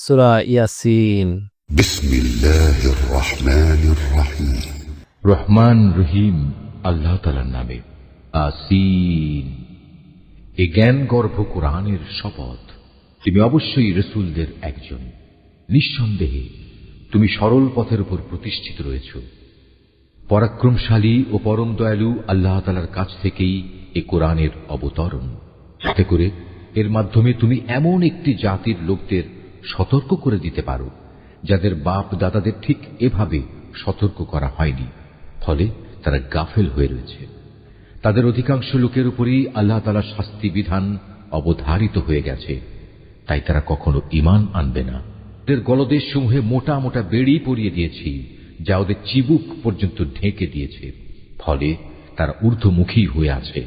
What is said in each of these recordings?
সূরা ইয়াসিন। বিসমিল্লাহির রহমানির রহিম। রহমান রহিম আল্লাহ তাআলার নামে। আসিন। এ জ্ঞান গর্ভ কোরআনের শপথ। তুমি অবশ্যই রাসূলদের একজন। নিঃসন্দেহে তুমি সরল পথের উপর প্রতিষ্ঠিত রয়েছ। পরাক্রমশালী ও পরম দয়ালু আল্লাহ তাআলার কাছ থেকেই এ কোরআনের অবতরণ। যাতে করে এর মাধ্যমে তুমি এমন একটি জাতির লোকদের সতর্ক করে দিতে পারো যাদের বাপ দাদাদের ঠিক এভাবে সতর্ক করা হয়নি, ফলে তারা গাফেল হয়ে রয়েছে। তাদের অধিকাংশ লোকের উপরই আল্লাহ তাআলার শাস্তি বিধান অবধারিত হয়ে গেছে, তাই তারা কখনো ঈমান আনবে না। ওদের গলদেশ সমূহে মোটা মোটা বেড়ি পরিয়ে দিয়েছি, যা ওদের চিবুক পর্যন্ত ঢেকে দিয়েছে, ফলে তারা ঊর্ধ্বমুখী হয়ে আছে।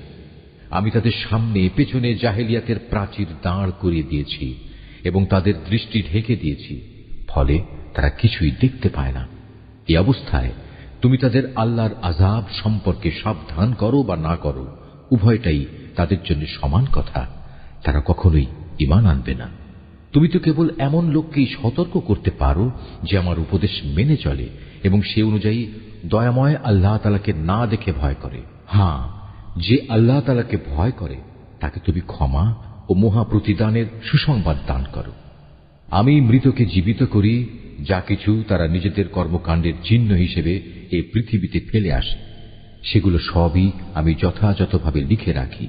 আমি তাদের সামনে পেছনে জাহেলিয়াতের প্রাচীর দাঁড় করিয়ে দিয়েছি এবং তাদের দৃষ্টি ঢেকে দিয়েছি, ফলে তারা কিছুই দেখতে পায় না। এই অবস্থায় তুমি তাদের আল্লাহর আযাব সম্পর্কে সাবধান করো বা না করো, উভয়টাই তাদের জন্য সমান কথা। তারা কখনোই ঈমান আনবে না। তুমি তো কেবল এমন লোককেই সতর্ক করতে পারো যে আমার উপদেশ মেনে চলে এবং সে অনুযায়ী দয়াময় আল্লাহ তাআলাকে না দেখে ভয় করে। হ্যাঁ, যে আল্লাহ তাআলাকে ভয় করে তাকে তুমি ক্ষমা ও মহা প্রতিদানের সুসংবাদ দান করো। আমি মৃতকে জীবিত করি, যা কিছু তারা নিজেদের কর্মকাণ্ডের চিহ্ন হিসেবে এই পৃথিবীতে ফেলে আসে সেগুলো সবই আমি যথাযথভাবে লিখে রাখি।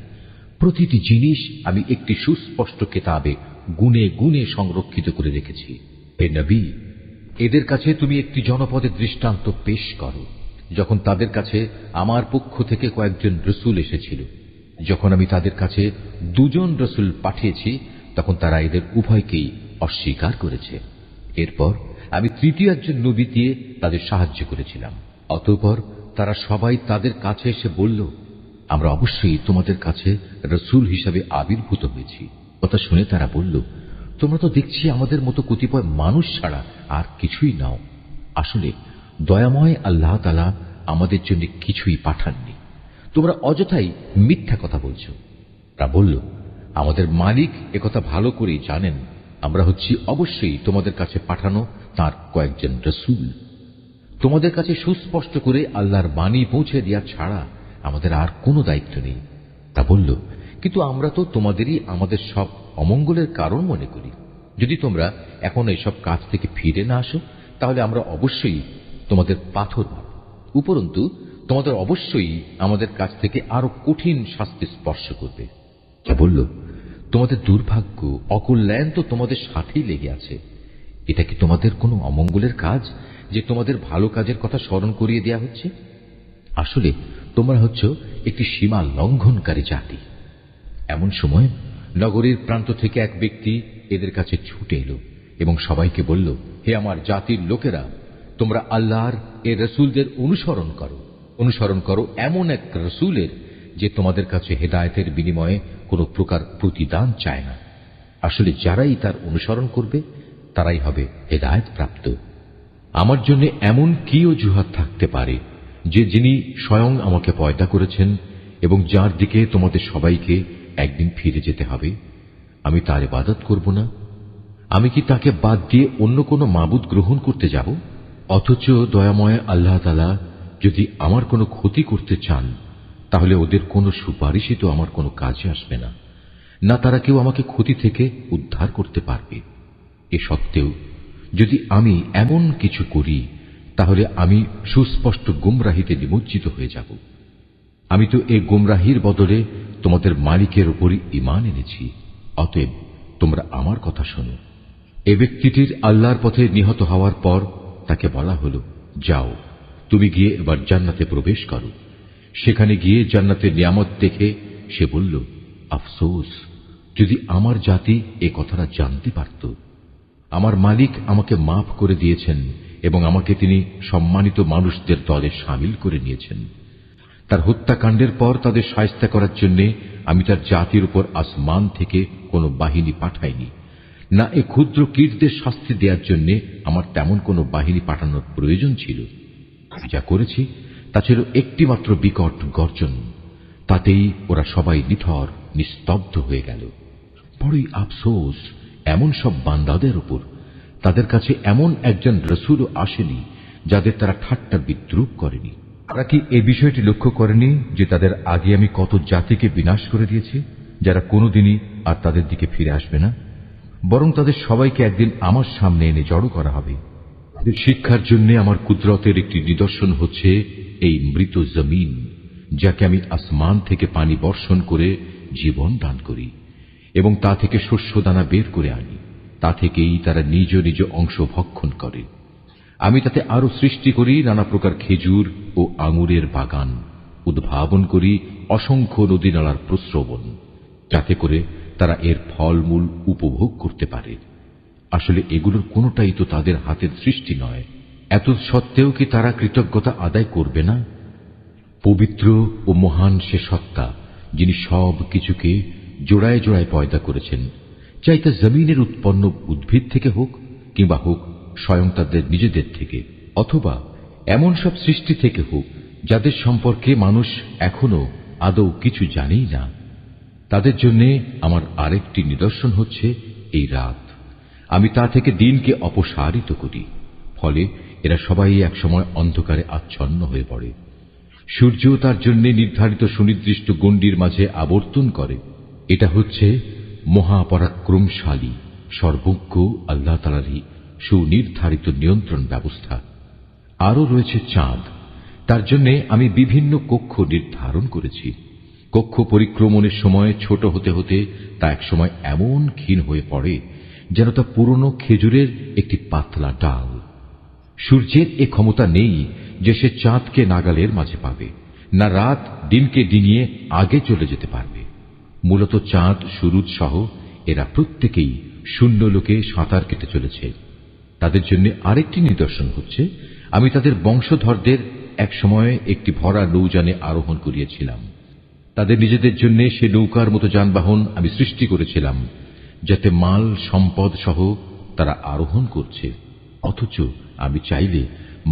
প্রতিটি জিনিস আমি একটি সুস্পষ্ট কিতাবে গুণে গুণে সংরক্ষিত করে রেখেছি। হে নবী, এদের কাছে তুমি একটি জনপদের দৃষ্টান্ত পেশ করো, যখন তাদের কাছে আমার পক্ষ থেকে কয়েকজন রসূল এসেছিল। যখন আমি তাদের কাছে দুজন রসূল পাঠিয়েছি, তখন তারা এদের উভয়কেই অস্বীকার করেছে। এরপর আমি তৃতীয় একজন নবী দিয়ে তাদের সাহায্য করেছিলাম। অতঃপর তারা সবাই তাদের কাছে এসে বলল, আমরা অবশ্যই তোমাদের কাছে রসূল হিসাবে আবির্ভূত হয়েছি। কথা শুনে তারা বলল, তোমরা তো দেখছি আমাদের মতো কতিপয় মানুষ ছাড়া আর কিছুই নাও। আসলে দয়াময় আল্লাহ তাআলা আমাদের জন্য কিছুই পাঠাননি, তোমরা অযথাই মিথ্যা কথা বলছো। তা বলল, আমাদের মালিক একথা ভালো করেই জানেন, আমরা হচ্ছি অবশ্যই তোমাদের কাছে পাঠানো তার কয়েকজন রসূল। তোমাদের কাছে সুস্পষ্ট করে আল্লাহর বাণী পৌঁছে দেওয়া ছাড়া আমাদের আর কোনো দায়িত্ব নেই। তা বলল, কিন্তু আমরা তো তোমাদেরই আমাদের সব অমঙ্গলের কারণ মনে করি। যদি তোমরা এখন এইসব কাজ থেকে ফিরে না আসো, তাহলে আমরা অবশ্যই তোমাদের পাথর মারব। উপরন্তু তোমাদের অবশ্যই আমাদের কাছ থেকে আরো কঠিন শাস্তি স্পর্শ করবে। তা বলল, তোমাদের দুর্ভাগ্য অকল্যাণ তো তোমাদের সাথেই লেগে আছে। এটা কি তোমাদের কোনো অমঙ্গলের কাজ যে তোমাদের ভালো কাজের কথা স্মরণ করিয়ে দেয়া হচ্ছে? আসলে তোমরা হচ্ছ একটি সীমা লঙ্ঘনকারী জাতি। এমন সময় নগরীর প্রান্ত থেকে এক ব্যক্তি এদের কাছে ছুটে এলো এবং সবাইকে বলল, হে আমার জাতির লোকেরা, তোমরা আল্লাহর এ রসূলদের অনুসরণ করো এমন এক রসূলের যে তোমাদের কাছে হেদায়েতের বিনিময়ে কোনো প্রকার প্রতিদান চায় না। আসলে যারাই তার অনুসরণ করবে তারাই হবে হেদায়েত প্রাপ্ত। আমার জন্য এমন কি অজুহাত থাকতে পারে যে যিনি স্বয়ং আমাকে পয়দা করেছেন এবং যার দিকে তোমাদের সবাইকে একদিন ফিরে যেতে হবে, আমি তার ইবাদত করব না? আমি কি তাকে বাদ দিয়ে অন্য কোনো মাবুদ গ্রহণ করতে যাব? অথচ দয়াময় আল্লাহ তাআলা যদি আমার কোনো ক্ষতি করতে চান, তাহলে ওদের কোনো সুপারিশই তো আমার কোনো কাজে আসবে না, না তারা কেউ আমাকে ক্ষতি থেকে উদ্ধার করতে পারবে। এ সত্ত্বেও যদি আমি এমন কিছু করি, তাহলে আমি সুস্পষ্ট গুমরাহিতে নিমজ্জিত হয়ে যাব। আমি তো এই গুমরাহির বদলে তোমাদের মালিকের উপরই ঈমান এনেছি। অতএব তোমরা আমার কথা শোনো। এ ব্যক্তিটির আল্লাহর পথে নিহত হওয়ার পর তাকে বলা হলো, যাও, তুমি গিয়ে এবার জান্নাতে প্রবেশ করো। সেখানে গিয়ে জান্নাতের নিয়ামত দেখে সে বলল, আফসোস, যদি আমার জাতি এ কথাটা জানতে পারত। আমার মালিক আমাকে মাফ করে দিয়েছেন এবং আমাকে তিনি সম্মানিত মানুষদের দলে শামিল করে নিয়েছেন। তার হত্যাকাণ্ডের পর তাদের শায়েস্তা করার জন্য আমি তার জাতির উপর আসমান থেকে কোনো বাহিনী পাঠাইনি, না এ ক্ষুদ্র কীটদের শাস্তি দেওয়ার জন্য আমার তেমন কোনো বাহিনী পাঠানোর প্রয়োজন ছিল। আমি যা করেছি তা ছিল একটি মাত্র বিকট গর্জন, তাতেই ওরা সবাই নিথর নিস্তব্ধ হয়ে গেল। বড়ই আফসোস এমন সব বান্দাদের উপর তাদের কাছে এমন একজন রসুলও আসেনি যাদের তারা ঠাট্টা বিদ্রূপ করেনি। তারা কি এই বিষয়টি লক্ষ্য করেনি যে তাদের আগে আমি কত জাতিকে বিনাশ করে দিয়েছি, যারা কোনোদিনই আর তাদের দিকে ফিরে আসবে না, বরং তাদের সবাইকে একদিন আমার সামনে এনে জড়ো করা হবে। শিক্ষার জন্য আমার কুদরতের একটি নিদর্শন হচ্ছে এই মৃত জমিন, যাকে আমি আসমান থেকে পানি বর্ষণ করে জীবন দান করি এবং তা থেকে শস্য দানা বের করে আনি। তা থেকেই তারা নিজ নিজ অংশ ভক্ষণ করে। আমি তাতে আরো সৃষ্টি করি নানা প্রকার খেজুর ও আঙুরের বাগান, উদ্ভাবন করি অসংখ্য নদী নালার প্রস্রবণ, যাতে করে তারা এর ফলমূল উপভোগ করতে পারে। আসলে এগুলোর কোনোটাই তো তাদের হাতের সৃষ্টি নয়। এত সত্ত্বেও কি তারা কৃতজ্ঞতা আদায় করবে না? পবিত্র ও মহান সে সত্তা, যিনি সব কিছুকে জোড়ায় জোড়ায় পয়দা করেছেন, চাই তা জমিনের উৎপন্ন উদ্ভিদ থেকে হোক কিংবা হোক স্বয়ং তাদের নিজেদের থেকে, অথবা এমন সব সৃষ্টি থেকে হোক যাদের সম্পর্কে মানুষ এখনো আদৌ কিছু জানেই না। তাদের জন্য আমার আরেকটি নিদর্শন হচ্ছে এই রাত। আমি তা থেকে দিনকে অপসারিত করি, ফলে এরা সবাই একসময় অন্ধকারে আচ্ছন্ন হয়ে পড়ে। সূর্য তার জন্য নির্ধারিত সুনির্দিষ্ট গণ্ডির মাঝে আবর্তন করে। এটা হচ্ছে মহাপরাক্রমশালী সর্বজ্ঞ আল্লাহ তাআলারই সুনির্ধারিত নিয়ন্ত্রণ ব্যবস্থা। আরও রয়েছে চাঁদ, তার জন্য আমি বিভিন্ন কক্ষ নির্ধারণ করেছি। কক্ষ পরিক্রমণের সময় ছোট হতে হতে তা একসময় এমন ক্ষীণ হয়ে পড়ে যেন তা পুরনো খেজুরের একটি পাতলা ডাল। সূর্যের এ ক্ষমতা নেই যে সে চাঁদকে নাগালের মাঝে পাবে, না রাত দিনকে ডিঙিয়ে আগে চলে যেতে পারবে। মূলত চাঁদ, সুরুজ সহ এরা প্রত্যেকেই শূন্য লোকে সাঁতার কেটে চলেছে। তাদের জন্য আরেকটি নিদর্শন হচ্ছে, আমি তাদের বংশধরদের এক সময়ে একটি ভরা নৌযানে আরোহণ করিয়েছিলাম। তাদের নিজেদের জন্য সে নৌকার মতো যানবাহন আমি সৃষ্টি করেছিলাম, যাতে মাল সম্পদ সহ তারা আরোহণ করছে। অথচ আমি চাইলে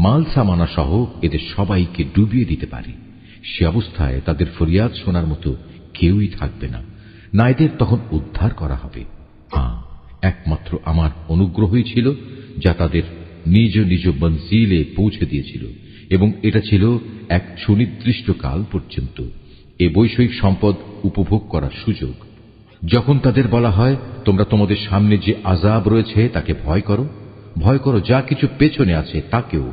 মাল সামানা সহ এদের সবাইকে ডুবিয়ে দিতে পারি। সে অবস্থায় তাদের ফরিয়াদ শোনার মতো কেউই থাকবে না, না এদের তখন উদ্ধার করা হবে। হ্যাঁ, একমাত্র আমার অনুগ্রহই ছিল যা তাদের নিজ নিজ মনজিলে পৌঁছে দিয়েছিল, এবং এটা ছিল এক সুনির্দিষ্ট কাল পর্যন্ত এ বৈষয়িক সম্পদ উপভোগ করার সুযোগ। যখন তাদের বলা হয়, তোমরা তোমাদের সামনে যে আযাব রয়েছে তাকে ভয় করো, ভয় করো যা কিছু পেছনে আছে তাকেও,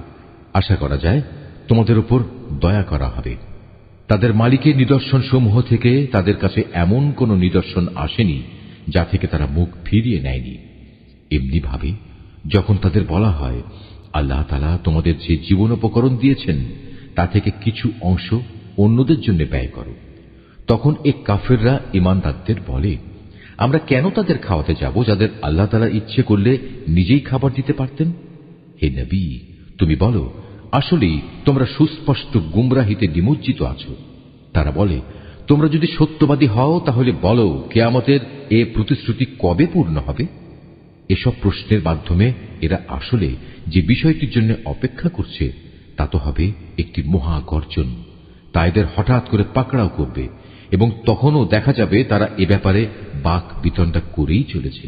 আশা করা যায় তোমাদের উপর দয়া করা হবে। তাদের মালিকের নিদর্শন সমূহ থেকে তাদের কাছে এমন কোন নিদর্শন আসেনি যা থেকে তারা মুখ ফিরিয়ে নেয়নি। এমনি ভাবে যখন তাদের বলা হয়, আল্লাহ তাআলা তোমাদের যে জীবনোপকরণ দিয়েছেন তা থেকে কিছু অংশ অন্যদের জন্য ব্যয় করো, তখন এ কাফেররা ঈমানদারদের বলে, আমরা কেন তাদের খাওয়াতে যাব যাদের আল্লাহ তাআলা ইচ্ছে করলে নিজেই খাবার দিতে পারতেন? হে নবী, তুমি বলো, আসলেই তোমরা সুস্পষ্ট গুমরাহিতে নিমজ্জিত আছো। তারা বলে, তোমরা যদি সত্যবাদী হও তাহলে বলো, কিয়ামতের এ প্রতিশ্রুতি কবে পূর্ণ হবে? এসব প্রশ্নের মাধ্যমে এরা আসলে যে বিষয়টির জন্য অপেক্ষা করছে তা তো হবে একটি মহা গর্জন। তা এদের হঠাৎ করে পাকড়াও করবে, এবং তখনও দেখা যাবে তারা এ ব্যাপারে বাক বিতণ্ডা করেই চলেছে।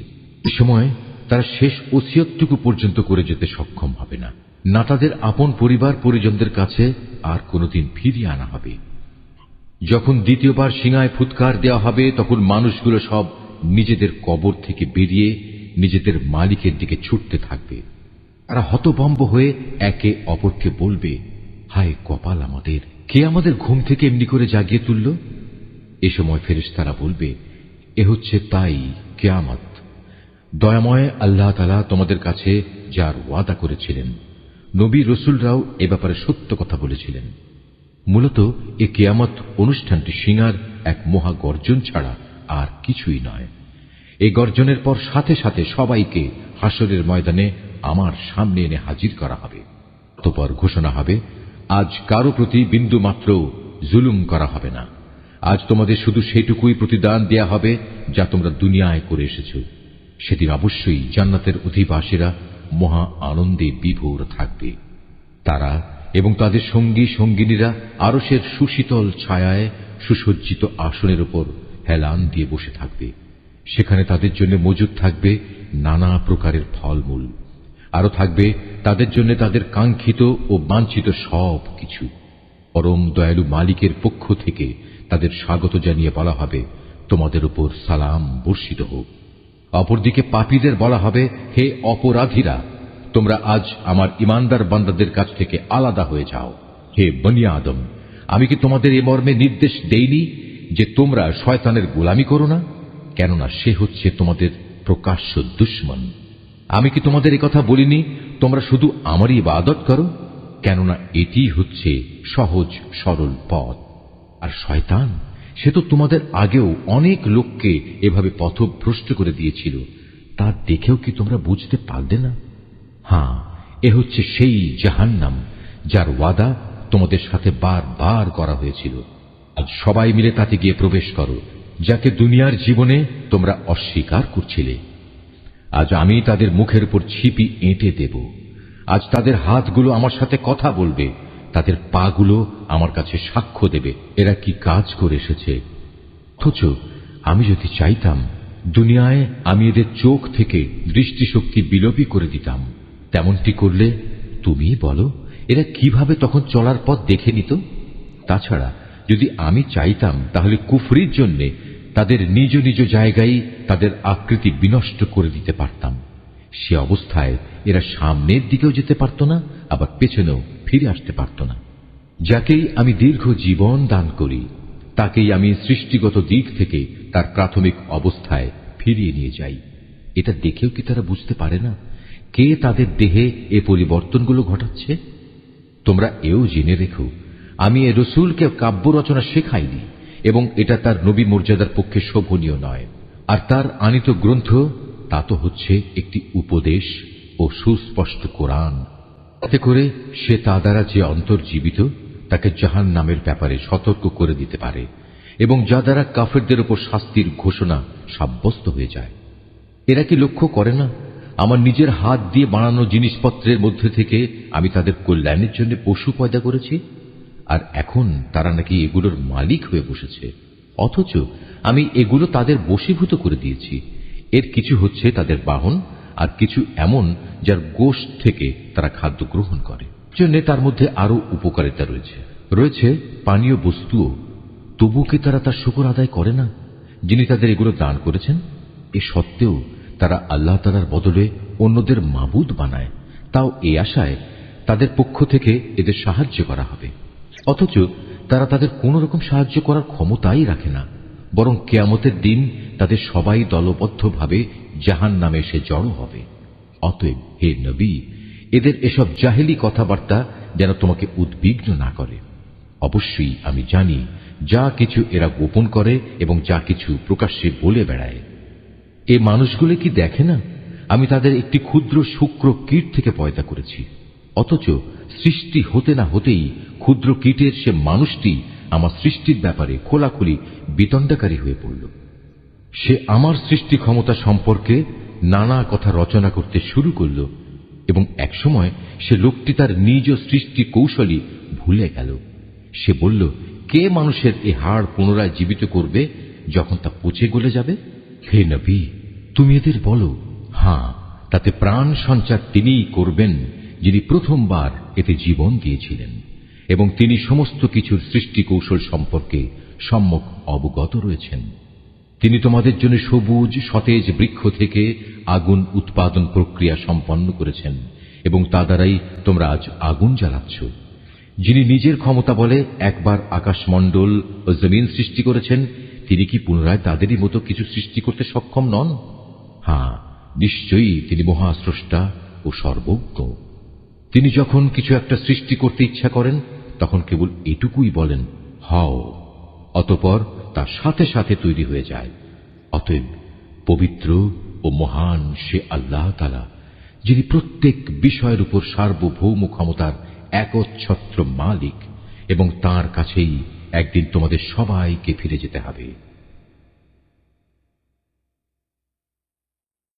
এ সময় তারা শেষ ওসিয়তটুকু পর্যন্ত করে যেতে সক্ষম হবে না, না তাদের আপন পরিবার পরিজনদের কাছে আর কোনোদিন ফিরিয়ে আনা হবে। যখন দ্বিতীয়বার সিঙায় ফুৎকার দেওয়া হবে, তখন মানুষগুলো সব নিজেদের কবর থেকে বেরিয়ে নিজেদের মালিকের দিকে ছুটতে থাকবে। তারা হতভম্ব হয়ে একে অপরকে বলবে, হায় কপাল আমাদের, কে আমাদের ঘুম থেকে এমনি করে জাগিয়ে তুলল? এ সময় ফেরেশতারা বলবে, এ হচ্ছে তাই কিয়ামত। দয়াময় আল্লাহ তাআলা তোমাদের কাছে যার ওয়াদা করেছিলেন, নবী রসুলরাও এ ব্যাপারে সত্য কথা বলেছিলেন। মূলত এ কিয়ামত অনুষ্ঠানটি সিঙার এক মহা গর্জন ছাড়া আর কিছুই নয়। এই গর্জনের পর সাথে সাথে সবাইকে হাসরের ময়দানে আমার সামনে এনে হাজির করা হবে। অতঃপর ঘোষণা হবে, আজ কারো প্রতি বিন্দু মাত্র জুলুম করা হবে না। আজ তোমাদের শুধু সেটুকুই প্রতিদান দেয়া হবে যা তোমরা দুনিয়ায় করে এসেছো। সেদিন অবশ্যই জান্নাতের অধিবাসীরা মহা আনন্দে বিভোর থাকবে। তারা এবং তাদের সঙ্গী সঙ্গিনীরা আরশের সুশীতল ছায়ায় সুসজ্জিত আসনের উপর হেলান দিয়ে বসে থাকবে। সেখানে তাদের জন্য মজুদ থাকবে নানা প্রকারের ফলমূল, আরো থাকবে তাদের জন্য তাদের কাঙ্ক্ষিত ও বাঞ্ছিত সব কিছু। পরম দয়ালু মালিকের পক্ষ থেকে তাদের স্বাগত জানিয়ে বলা হবে, তোমাদের উপর সালাম বর্ষিত হোক। অপরদিকে পাপীদের বলা হবে, হে অপরাধীরা, তোমরা আজ আমার ইমানদার বান্দাদের কাছ থেকে আলাদা হয়ে যাও। হে বনি আদম, আমি কি তোমাদের এ মর্মে নির্দেশ দেইনি যে তোমরা শয়তানের গোলামি করো না? কেননা সে হচ্ছে তোমাদের প্রকাশ্য দুশমন। আমি কি তোমাদের কথা বলিনি তোমরা শুধু আমারই ইবাদত করো? কেননা এটি হচ্ছে সহজ সরল পথ। আর শয়তান, সে তো তোমাদের আগেও অনেক লোককে এভাবে পথভ্রষ্ট করে দিয়েছিল, তা দেখেও কি তোমরা বুঝতে পারলে না? হ্যাঁ, এ হচ্ছে সেই জাহান্নাম যার ওয়াদা তোমাদের সাথে বারবার করা হয়েছিল। আজ সবাই মিলে তাতে গিয়ে প্রবেশ করো, যাকে দুনিয়ার জীবনে তোমরা অস্বীকার করছিলে। আজ আমি তাদের মুখের উপর ছিপি এঁটে দেব। আজ তাদের হাতগুলো আমার সাথে কথা বলবে, তাদের পাগুলো আমার কাছে সাক্ষ্য দেবে এরা কি কাজ করে এসেছে। অথচ আমি যদি চাইতাম, দুনিয়ায় আমি এদের চোখ থেকে দৃষ্টিশক্তি বিলোপী করে দিতাম। তেমনটি করলে তুমি বলো, এরা কিভাবে তখন চলার পথ দেখে নিত? তাছাড়া যদি আমি চাইতাম, তাহলে কুফরির জন্য তাদের নিজ নিজ জায়গায় তাদের আকৃতি বিনষ্ট করে দিতে পারতাম। সে অবস্থায় এরা সামনের দিকেও যেতে পারত না, আবার পেছনেও ফিরে আসতে পারত না। যাকেই আমি দীর্ঘ জীবন দান করি, তাকেই আমি সৃষ্টিগত দিক থেকে তার প্রাথমিক অবস্থায় ফিরিয়ে নিয়ে যাই। এটা দেখেও কি তারা বুঝতে পারে না কে তাদের দেহে এ পরিবর্তনগুলো ঘটাচ্ছে? তোমরা এও জেনে রেখো, আমি এ রসুলকে কাব্য রচনা শেখাইনি, এবং এটা তার নবী মর্যাদার পক্ষে শোভনীয় নয়। আর তার আনিত গ্রন্থ তা তো হচ্ছে একটি উপদেশ ও সুস্পষ্ট কোরআন। এতে করে সে তা দ্বারা যে অন্তর্জীবিত তাকে জাহান্নামের ব্যাপারে সতর্ক করে দিতে পারে, এবং যা দ্বারা কাফেরদের উপর শাস্তির ঘোষণা সাব্যস্ত হয়ে যায়। এরা কি লক্ষ্য করে না, আমার নিজের হাত দিয়ে বানানো জিনিসপত্রের মধ্যে থেকে আমি তাদের কল্যাণের জন্য পশু পয়দা করেছি, আর এখন তারা নাকি এগুলোর মালিক হয়ে বসেছে। অথচ আমি এগুলো তাদের বশীভূত করে দিয়েছি। এর কিছু হচ্ছে তাদের বাহন, আর কিছু এমন যার গোশত থেকে তারা খাদ্য গ্রহণ করে। জন্য তার মধ্যে আরো উপকারিতা রয়েছে পানীয় বস্তুও। তবু কি তারা তার শুকর আদায় করে না, যিনি তাদের এগুলো দান করেছেন? এ সত্ত্বেও তারা আল্লাহ তাআলার বদলে অন্যদের মাবুদ বানায়, তাও এই আশায় তাদের পক্ষ থেকে এদের সাহায্য করা হবে। অথচ তারা তাদের কোন রকম সাহায্য করার ক্ষমতাই রাখে না, বরং কিয়ামতের দিন তাদের সবাই দলবদ্ধভাবে জাহান্নামে এসে জড়ো হবে। অতএব হে নবী, এদের এসব জাহেলি কথাবার্তা যেন তোমাকে উদ্বিগ্ন না করে। অবশ্যই আমি জানি যা কিছু এরা গোপন করে এবং যা কিছু প্রকাশ্যে বলে বেড়ায়। এ মানুষগুলো কি দেখে না আমি তাদের একটি ক্ষুদ্র শুক্র কীট থেকে পয়দা করেছি? অথচ সৃষ্টি হতে না হতেই ক্ষুদ্র কীটের সে মানুষটি আমার সৃষ্টির ব্যাপারে খোলাখুলি বিতণ্ডাকারী হয়ে পড়ল। সে আমার সৃষ্টি ক্ষমতা সম্পর্কে নানা কথা রচনা করতে শুরু করল, এবং একসময় সে লোকটি তার নিজ সৃষ্টি কৌশলী ভুলে গেল। সে বলল, কে মানুষের এ হাড় পুনরায় জীবিত করবে যখন তা পচে গলে যাবে? হে নবী, তুমি এদের বলো, হ্যাঁ, তাতে প্রাণ সঞ্চার তিনিই করবেন যিনি প্রথমবার এতে জীবন দিয়েছিলেন, এবং তিনি সমস্ত কিছুর সৃষ্টি কৌশল সম্পর্কে সম্যক অবগত রয়েছেন। তিনি তোমাদের জন্য সবুজ সতেজ বৃক্ষ থেকে আগুন উৎপাদন প্রক্রিয়া সম্পন্ন করেছেন, এবং তা দ্বারাই তোমরা আজ আগুন জ্বালাচ্ছ। যিনি নিজের ক্ষমতা বলে একবার আকাশমণ্ডল ও জমিন সৃষ্টি করেছেন, তিনি কি পুনরায় তাদেরই মতো কিছু সৃষ্টি করতে সক্ষম নন? হ্যাঁ, নিশ্চয়ই তিনি মহাস্রষ্টা ও সর্বজ্ঞ। তিনি যখন কিছু একটা সৃষ্টি করতে ইচ্ছা করেন, তখন কেবল এটুকুই বলেন, হও, অতঃপর তার সাথে সাথে তৈরি হয়ে যায়। অতএব পবিত্র ও মহান সে আল্লাহ তাআলা, যিনি প্রত্যেক বিষয়ের উপর সার্বভৌম ক্ষমতার একচ্ছত্র মালিক, এবং তাঁর কাছেই একদিন তোমাদের সবাইকে ফিরে যেতে হবে।